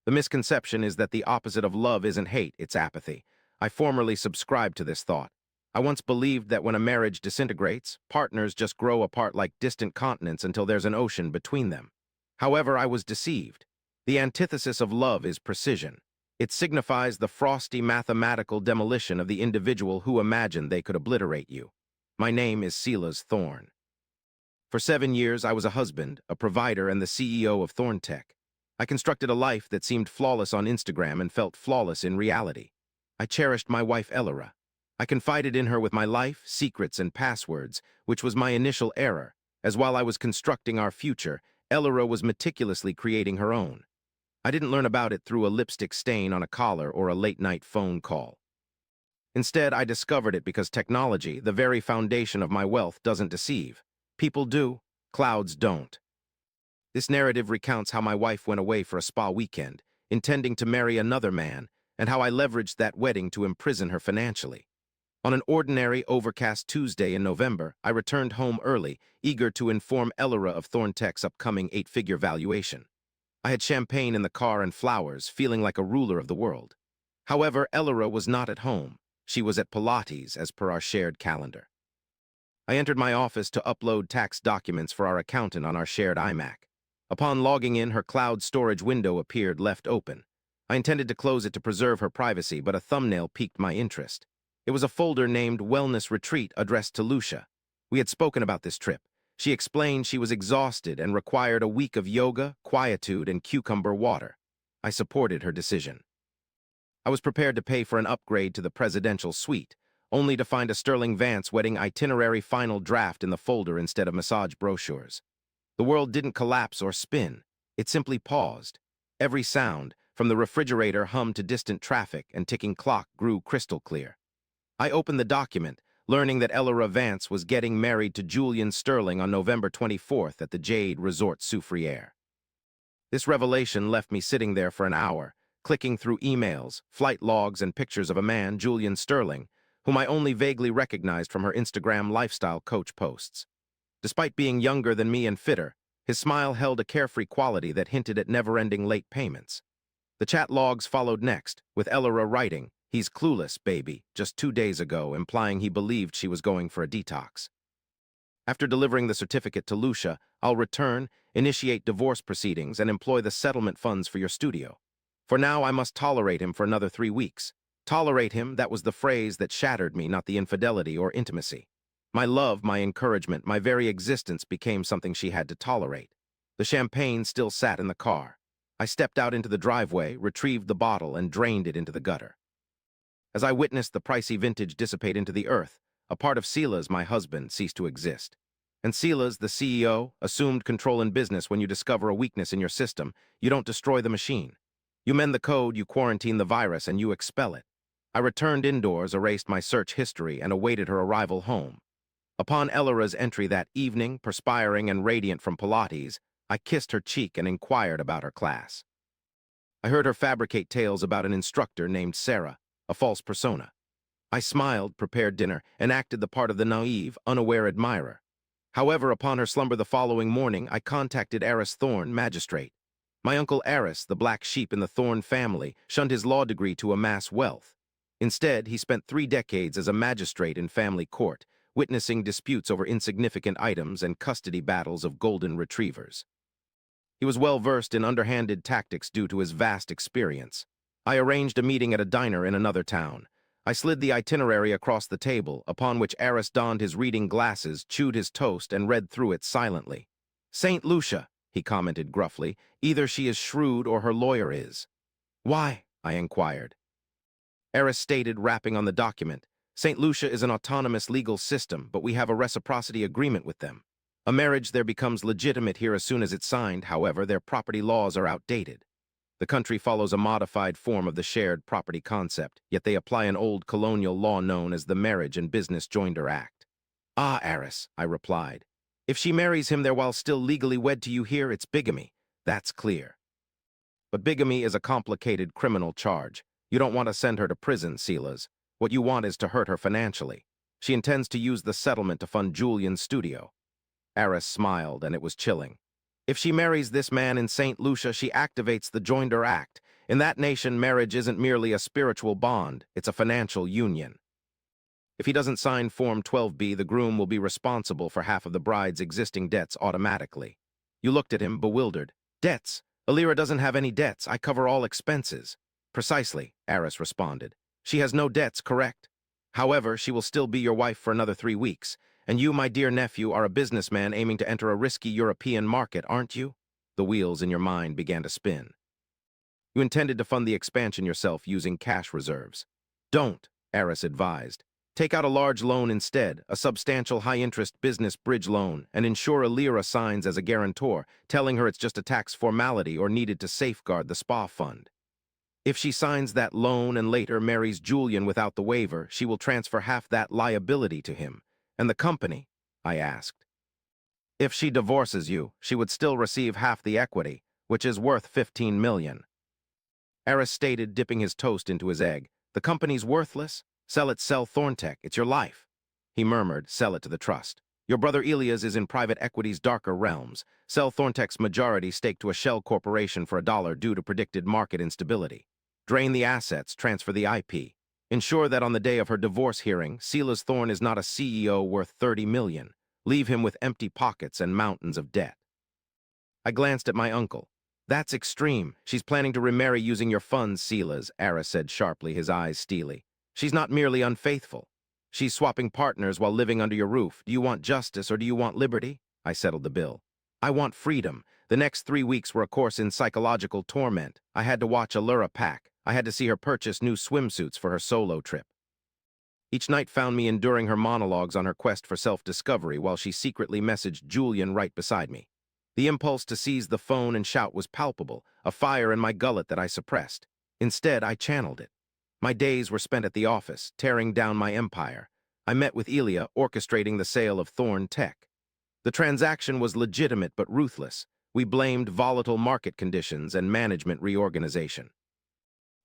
The misconception is that the opposite of love isn't hate, it's apathy. I formerly subscribed to this thought. I once believed that when a marriage disintegrates, partners just grow apart like distant continents until there's an ocean between them. However, I was deceived. The antithesis of love is precision. It signifies the frosty mathematical demolition of the individual who imagined they could obliterate you. My name is Silas Thorne. For 7 years, I was a husband, a provider, and the CEO of Thorne Tech. I constructed a life that seemed flawless on Instagram and felt flawless in reality. I cherished my wife, Elara. I confided in her with my life, secrets, and passwords, which was my initial error, as while I was constructing our future, Elara was meticulously creating her own. I didn't learn about it through a lipstick stain on a collar or a late-night phone call. Instead, I discovered it because technology, the very foundation of my wealth, doesn't deceive. People do, clouds don't. This narrative recounts how my wife went away for a spa weekend, intending to marry another man, and how I leveraged that wedding to imprison her financially. On an ordinary, overcast Tuesday in November, I returned home early, eager to inform Elara of Thorne Tech's upcoming 8-figure valuation. I had champagne in the car and flowers, feeling like a ruler of the world. However, Elara was not at home. She was at Pilates, as per our shared calendar. I entered my office to upload tax documents for our accountant on our shared iMac. Upon logging in, her cloud storage window appeared left open. I intended to close it to preserve her privacy, but a thumbnail piqued my interest. It was a folder named Wellness Retreat addressed to Lucia. We had spoken about this trip. She explained she was exhausted and required a week of yoga, quietude, and cucumber water. I supported her decision. I was prepared to pay for an upgrade to the presidential suite, only to find a Sterling Vance wedding itinerary final draft in the folder instead of massage brochures. The world didn't collapse or spin. It simply paused. Every sound, from the refrigerator hum to distant traffic and ticking clock, grew crystal clear. I opened the document, learning that Elara Vance was getting married to Julian Sterling on November 24th at the Jade Resort Soufriere. This revelation left me sitting there for an hour, clicking through emails, flight logs, and pictures of a man, Julian Sterling, whom I only vaguely recognized from her Instagram lifestyle coach posts. Despite being younger than me and fitter, his smile held a carefree quality that hinted at never-ending late payments. The chat logs followed next, with Elara writing, "He's clueless, baby," just 2 days ago, implying he believed she was going for a detox. After delivering the certificate to Lucia, I'll return, initiate divorce proceedings, and employ the settlement funds for your studio. For now, I must tolerate him for another 3 weeks. Tolerate him, that was the phrase that shattered me, not the infidelity or intimacy. My love, my encouragement, my very existence became something she had to tolerate. The champagne still sat in the car. I stepped out into the driveway, retrieved the bottle, and drained it into the gutter. As I witnessed the pricey vintage dissipate into the earth, a part of Silas, my husband, ceased to exist. And Silas, the CEO, assumed control in business. When you discover a weakness in your system, you don't destroy the machine. You mend the code, you quarantine the virus, and you expel it. I returned indoors, erased my search history, and awaited her arrival home. Upon Elara's entry that evening, perspiring and radiant from Pilates, I kissed her cheek and inquired about her class. I heard her fabricate tales about an instructor named Sarah, a false persona. I smiled, prepared dinner, and acted the part of the naive, unaware admirer. However, upon her slumber the following morning, I contacted Silas Thorne, magistrate. My uncle Silas, the black sheep in the Thorne family, shunned his law degree to amass wealth. Instead, he spent 3 decades as a magistrate in family court, witnessing disputes over insignificant items and custody battles of golden retrievers. He was well-versed in underhanded tactics due to his vast experience. I arranged a meeting at a diner in another town. I slid the itinerary across the table, upon which Silas donned his reading glasses, chewed his toast, and read through it silently. "Saint Lucia," he commented gruffly, "either she is shrewd or her lawyer is." "Why?" I inquired. Silas stated, rapping on the document, "St. Lucia is an autonomous legal system, but we have a reciprocity agreement with them. A marriage there becomes legitimate here as soon as it's signed. However, their property laws are outdated. The country follows a modified form of the shared property concept, yet they apply an old colonial law known as the Marriage and Business Joinder Act." "Ah, Silas," I replied. "If she marries him there while still legally wed to you here, it's bigamy. That's clear. But bigamy is a complicated criminal charge. You don't want to send her to prison, Silas. What you want is to hurt her financially. She intends to use the settlement to fund Julian's studio." Silas smiled, and it was chilling. "If she marries this man in St. Lucia, she activates the Joinder Act, In that nation, marriage isn't merely a spiritual bond, it's a financial union. If he doesn't sign Form 12B, the groom will be responsible for half of the bride's existing debts automatically. You looked at him, bewildered. Debts? Elara doesn't have any debts. I cover all expenses. Precisely, Aris responded. She has no debts, correct? However, she will still be your wife for another 3 weeks, and you, my dear nephew, are a businessman aiming to enter a risky European market, aren't you? The wheels in your mind began to spin. You intended to fund the expansion yourself using cash reserves. Don't, Aris advised. Take out a large loan instead, a substantial high-interest business bridge loan, and ensure Elara signs as a guarantor, telling her it's just a tax formality or needed to safeguard the spa fund. If she signs that loan and later marries Julian without the waiver, she will transfer half that liability to him. And the company? I asked. If she divorces you, she would still receive half the equity, which is worth $15 million. Aris stated, dipping his toast into his egg. The company's worthless? Sell Thorne, it's your life. He murmured, sell it to the trust. Your brother Elias is in private equity's darker realms. Sell Thorne's majority stake to a shell corporation for $1 due to predicted market instability. Drain the assets, transfer the IP. Ensure that on the day of her divorce hearing, Silas Thorne is not a CEO worth $30 million. Leave him with empty pockets and mountains of debt. I glanced at my uncle. That's extreme. She's planning to remarry using your funds, Silas, Aris said sharply, his eyes steely. She's not merely unfaithful. She's swapping partners while living under your roof. Do you want justice or do you want liberty? I settled the bill. I want freedom. The next 3 weeks were a course in psychological torment. I had to watch Elara pack. I had to see her purchase new swimsuits for her solo trip. Each night found me enduring her monologues on her quest for self-discovery while she secretly messaged Julian right beside me. The impulse to seize the phone and shout was palpable, a fire in my gullet that I suppressed. Instead, I channeled it. My days were spent at the office, tearing down my empire. I met with Elia, orchestrating the sale of Thorne Tech. The transaction was legitimate but ruthless. We blamed volatile market conditions and management reorganization.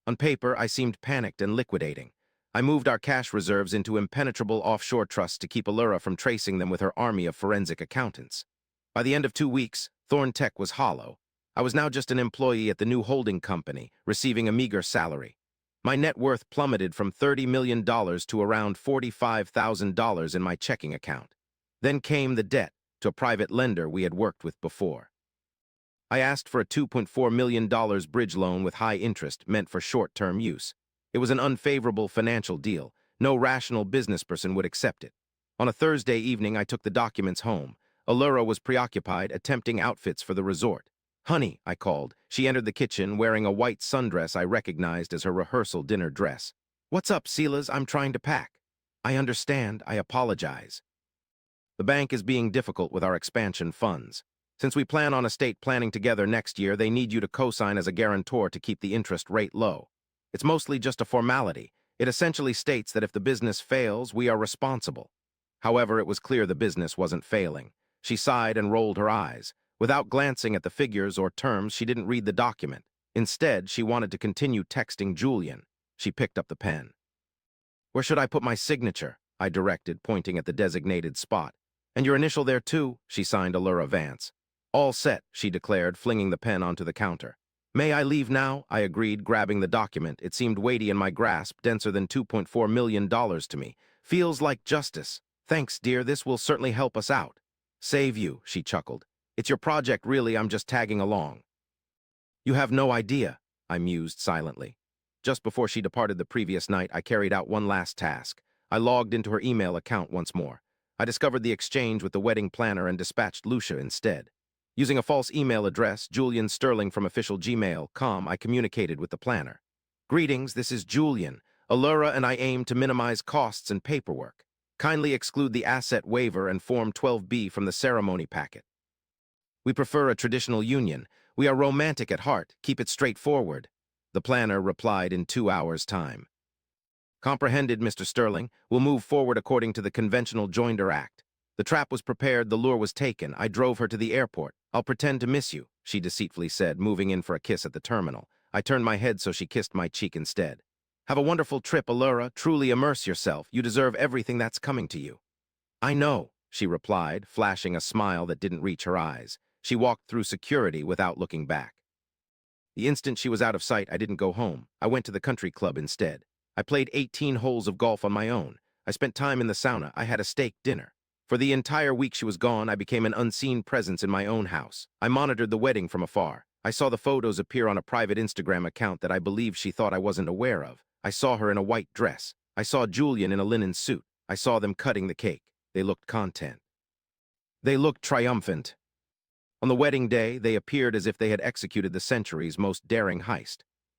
On paper, I seemed panicked and liquidating. I moved our cash reserves into impenetrable offshore trusts to keep Elara from tracing them with her army of forensic accountants. By the end of 2 weeks, Thorne Tech was hollow. I was now just an employee at the new holding company, receiving a meager salary. My net worth plummeted from $30 million to around $45,000 in my checking account. Then came the debt to a private lender we had worked with before. I asked for a $2.4 million bridge loan with high interest meant for short-term use. It was an unfavorable financial deal. No rational business person would accept it. On a Thursday evening, I took the documents home. Elara was preoccupied, attempting outfits for the resort. Honey, I called. She entered the kitchen wearing a white sundress I recognized as her rehearsal dinner dress. What's up, Silas? I'm trying to pack. I understand. I apologize. The bank is being difficult with our expansion funds. Since we plan on estate planning together next year, they need you to co-sign as a guarantor to keep the interest rate low. It's mostly just a formality. It essentially states that if the business fails, we are responsible. However, it was clear the business wasn't failing. She sighed and rolled her eyes. Without glancing at the figures or terms, she didn't read the document. Instead, she wanted to continue texting Julian. She picked up the pen. Where should I put my signature? I directed, pointing at the designated spot. And your initial there too, she signed Elara Vance. All set, she declared, flinging the pen onto the counter. May I leave now? I agreed, grabbing the document. It seemed weighty in my grasp, denser than $2.4 million to me. Feels like justice. Thanks, dear, this will certainly help us out. Save you, she chuckled. It's your project, really, I'm just tagging along. You have no idea, I mused silently. Just before she departed the previous night, I carried out one last task. I logged into her email account once more. I discovered the exchange with the wedding planner and dispatched Lucia instead. Using a false email address, Julian Sterling from official gmail.com, I communicated with the planner. Greetings, this is Julian. Elara and I aim to minimize costs and paperwork. Kindly exclude the asset waiver and Form 12B from the ceremony packet. We prefer a traditional union. We are romantic at heart. Keep it straightforward. The planner replied in 2 hours' time. Comprehended, Mr. Sterling. We'll move forward according to the conventional Joinder Act. The trap was prepared, the lure was taken. I drove her to the airport. I'll pretend to miss you, she deceitfully said, moving in for a kiss at the terminal. I turned my head so she kissed my cheek instead. Have a wonderful trip, Elara. Truly immerse yourself. You deserve everything that's coming to you. I know, she replied, flashing a smile that didn't reach her eyes. She walked through security without looking back. The instant she was out of sight, I didn't go home. I went to the country club instead. I played 18 holes of golf on my own. I spent time in the sauna. I had a steak dinner. For the entire week she was gone, I became an unseen presence in my own house. I monitored the wedding from afar. I saw the photos appear on a private Instagram account that I believed she thought I wasn't aware of. I saw her in a white dress. I saw Julian in a linen suit. I saw them cutting the cake. They looked content. They looked triumphant. On the wedding day, they appeared as if they had executed the century's most daring heist.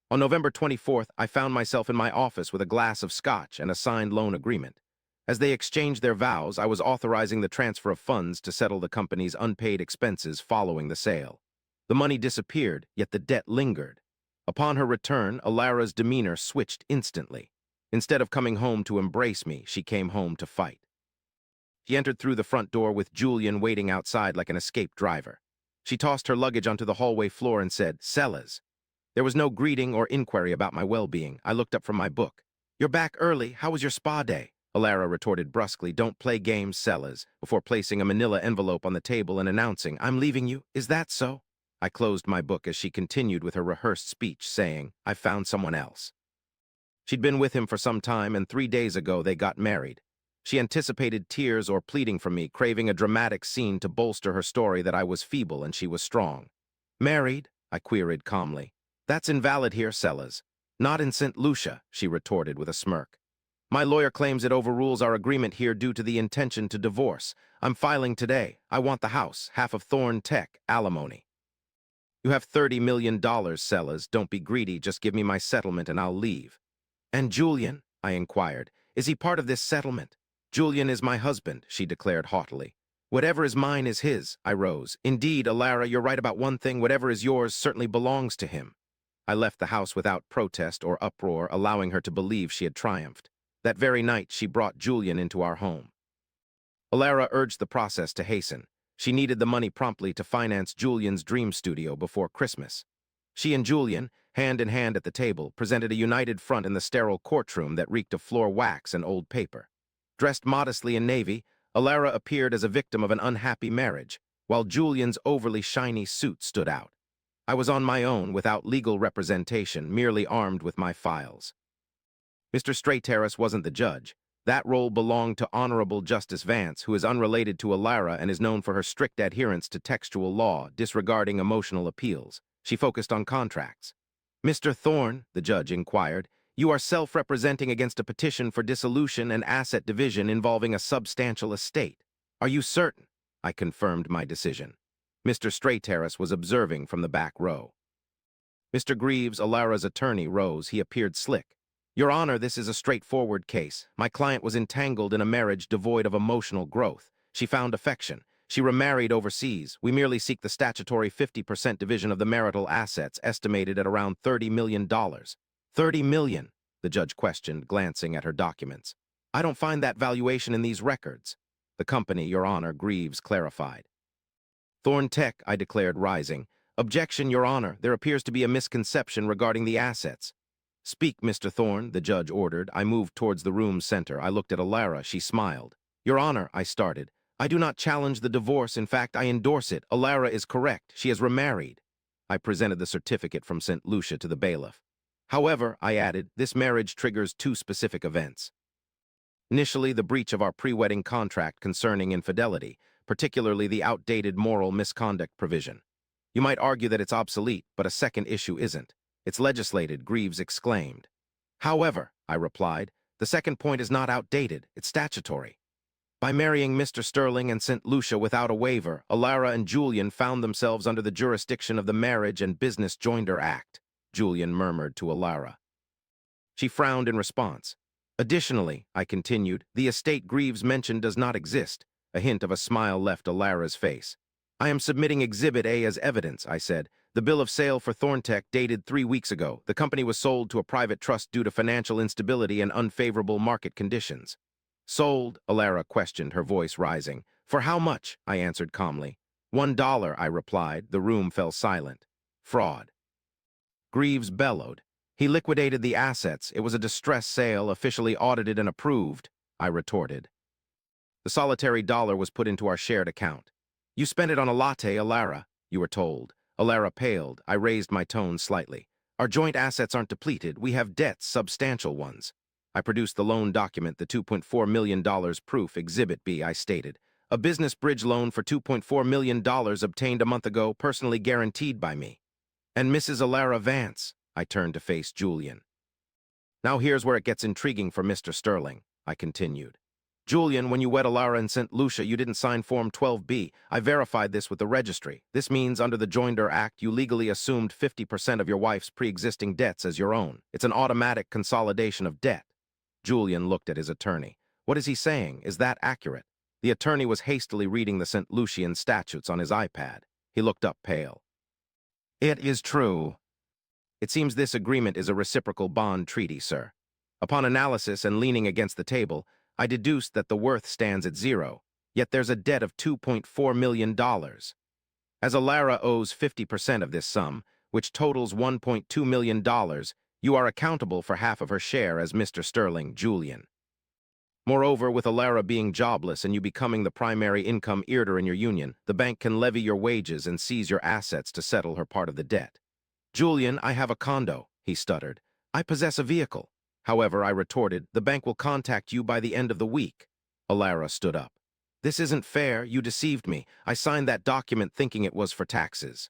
On November 24th, I found myself in my office with a glass of scotch and a signed loan agreement. As they exchanged their vows, I was authorizing the transfer of funds to settle the company's unpaid expenses following the sale. The money disappeared, yet the debt lingered. Upon her return, Elara's demeanor switched instantly. Instead of coming home to embrace me, she came home to fight. She entered through the front door with Julian waiting outside like an escaped driver. She tossed her luggage onto the hallway floor and said, "Silas." There was no greeting or inquiry about my well-being. I looked up from my book. "You're back early. How was your spa day?" Elara retorted brusquely, "Don't play games, Silas," before placing a manila envelope on the table and announcing, "I'm leaving you. Is that so?" I closed my book as she continued with her rehearsed speech, saying, "I found someone else." She'd been with him for some time, and 3 days ago they got married. She anticipated tears or pleading from me, craving a dramatic scene to bolster her story that I was feeble and she was strong. "Married?" I queried calmly. "That's invalid here, Silas." "Not in St. Lucia," she retorted with a smirk. "My lawyer claims it overrules our agreement here due to the intention to divorce. I'm filing today. I want the house, half of Thorne Tech, alimony." "You have $30 million, Silas. Don't be greedy. Just give me my settlement and I'll leave." "And Julian?" I inquired. "Is he part of this settlement?" "Julian is my husband," she declared haughtily. "Whatever is mine is his," I rose. "Indeed, Elara, you're right about one thing. Whatever is yours certainly belongs to him." I left the house without protest or uproar, allowing her to believe she had triumphed. That very night, she brought Julian into our home. Elara urged the process to hasten. She needed the money promptly to finance Julian's dream studio before Christmas. She and Julian, hand in hand at the table, presented a united front in the sterile courtroom that reeked of floor wax and old paper. Dressed modestly in navy, Elara appeared as a victim of an unhappy marriage, while Julian's overly shiny suit stood out. I was on my own, without legal representation, merely armed with my files. Mr. Strayterrace wasn't the judge. That role belonged to Honorable Justice Vance, who is unrelated to Elara and is known for her strict adherence to textual law, disregarding emotional appeals. She focused on contracts. "Mr. Thorne," the judge inquired, "you are self-representing against a petition for dissolution and asset division involving a substantial estate. Are you certain?" I confirmed my decision. Mr. Strayterrace was observing from the back row. Mr. Greaves, Elara's attorney, rose. He appeared slick. "Your Honor, this is a straightforward case. My client was entangled in a marriage devoid of emotional growth. She found affection. She remarried overseas. We merely seek the statutory 50% division of the marital assets, estimated at around $30 million. $30 million, the judge questioned, glancing at her documents. "I don't find that valuation in these records." "The company, Your Honor," Greaves clarified. "Thorne Tech," I declared, rising. "Objection, Your Honor. There appears to be a misconception regarding the assets." "Speak, Mr. Thorne," the judge ordered. I moved towards the room's center. I looked at Elara. She smiled. "Your Honor," I started. "I do not challenge the divorce. In fact, I endorse it. Elara is correct. She has remarried." I presented the certificate from St. Lucia to the bailiff. "However," I added, "this marriage triggers 2 specific events. Initially, the breach of our pre-wedding contract concerning infidelity, particularly the outdated moral misconduct provision. You might argue that it's obsolete, but a second issue isn't. It's legislated," Greaves exclaimed. "However," I replied, "the second point is not outdated, it's statutory. By marrying Mr. Sterling and St. Lucia without a waiver, Elara and Julian found themselves under the jurisdiction of the Marriage and Business Joinder Act," Julian murmured to Elara. She frowned in response. "Additionally," I continued, "the estate Greaves mentioned does not exist." A hint of a smile left Elara's face. "I am submitting Exhibit A as evidence," I said. "The bill of sale for Thorntech dated 3 weeks ago. The company was sold to a private trust due to financial instability and unfavorable market conditions." "Sold?" Elara questioned, her voice rising. "For how much?" I answered calmly. $1, I replied. The room fell silent. "Fraud." Greaves bellowed. "He liquidated the assets. It was a distress sale, officially audited and approved," I retorted. "The solitary dollar was put into our shared account. You spent it on a latte, Elara," you were told. Elara paled. I raised my tone slightly. Our joint assets aren't depleted. We have debts, substantial ones. I produced the loan document, the $2.4 million proof, Exhibit B, I stated. A business bridge loan for $2.4 million obtained a month ago, personally guaranteed by me. And Mrs. Elara Vance, I turned to face Julian. Now here's where it gets intriguing for Mr. Sterling, I continued. Julian, when you wed Elara and sent Lucia, you didn't sign Form 12B. I verified this with the registry. This means under the Joinder Act, you legally assumed 50% of your wife's pre-existing debts as your own. It's an automatic consolidation of debt. Julian looked at his attorney. What is he saying? Is that accurate? The attorney was hastily reading the St. Lucian statutes on his iPad. He looked up pale. It is true. It seems this agreement is a reciprocal bond treaty, sir. Upon analysis and leaning against the table, I deduced that the worth stands at zero, yet there's a debt of $2.4 million. As Elara owes 50% of this sum, which totals $1.2 million, you are accountable for half of her share as Mr. Sterling, Julian. Moreover, with Elara being jobless and you becoming the primary income earner in your union, the bank can levy your wages and seize your assets to settle her part of the debt. Julian, I have a condo, he stuttered. I possess a vehicle. However, I retorted, the bank will contact you by the end of the week. Elara stood up. This isn't fair. You deceived me. I signed that document thinking it was for taxes.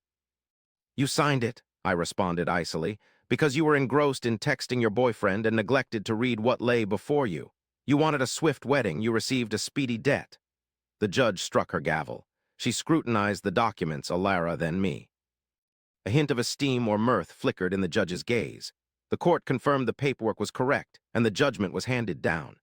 You signed it, I responded icily, because you were engrossed in texting your boyfriend and neglected to read what lay before you. You wanted a swift wedding. You received a speedy debt. The judge struck her gavel. She scrutinized the documents, Elara, then me. A hint of esteem or mirth flickered in the judge's gaze. The court confirmed the paperwork was correct, and the judgment was handed down.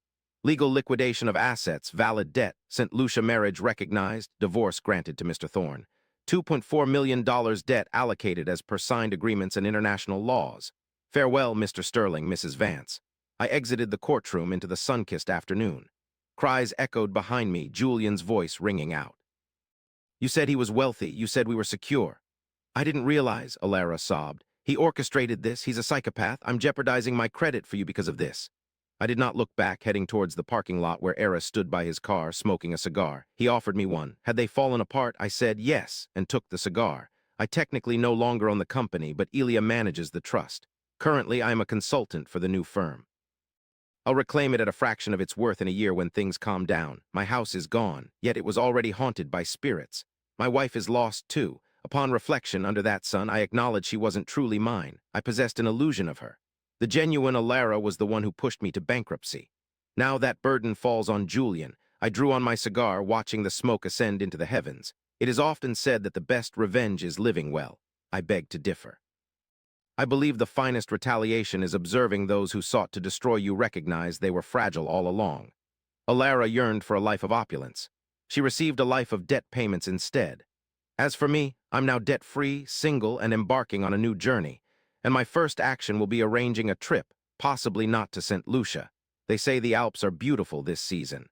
Legal liquidation of assets, valid debt, St. Lucia marriage recognized, divorce granted to Mr. Thorne. $2.4 million debt allocated as per signed agreements and international laws. Farewell, Mr. Sterling, Mrs. Vance. I exited the courtroom into the sun-kissed afternoon. Cries echoed behind me, Julian's voice ringing out. You said he was wealthy. You said we were secure. I didn't realize, Elara sobbed. He orchestrated this. He's a psychopath. I'm jeopardizing my credit for you because of this. I did not look back, heading towards the parking lot where Elara stood by his car, smoking a cigar. He offered me one. Had they fallen apart, I said yes, and took the cigar. I technically no longer own the company, but Elia manages the trust. Currently, I am a consultant for the new firm. I'll reclaim it at a fraction of its worth in a year when things calm down. My house is gone, yet it was already haunted by spirits. My wife is lost, too. Upon reflection, under that sun, I acknowledged she wasn't truly mine. I possessed an illusion of her. The genuine Elara was the one who pushed me to bankruptcy. Now that burden falls on Julian. I drew on my cigar, watching the smoke ascend into the heavens. It is often said that the best revenge is living well. I beg to differ. I believe the finest retaliation is observing those who sought to destroy you recognize they were fragile all along. Elara yearned for a life of opulence. She received a life of debt payments instead. As for me, I'm now debt-free, single, and embarking on a new journey. And my first action will be arranging a trip, possibly not to St. Lucia. They say the Alps are beautiful this season.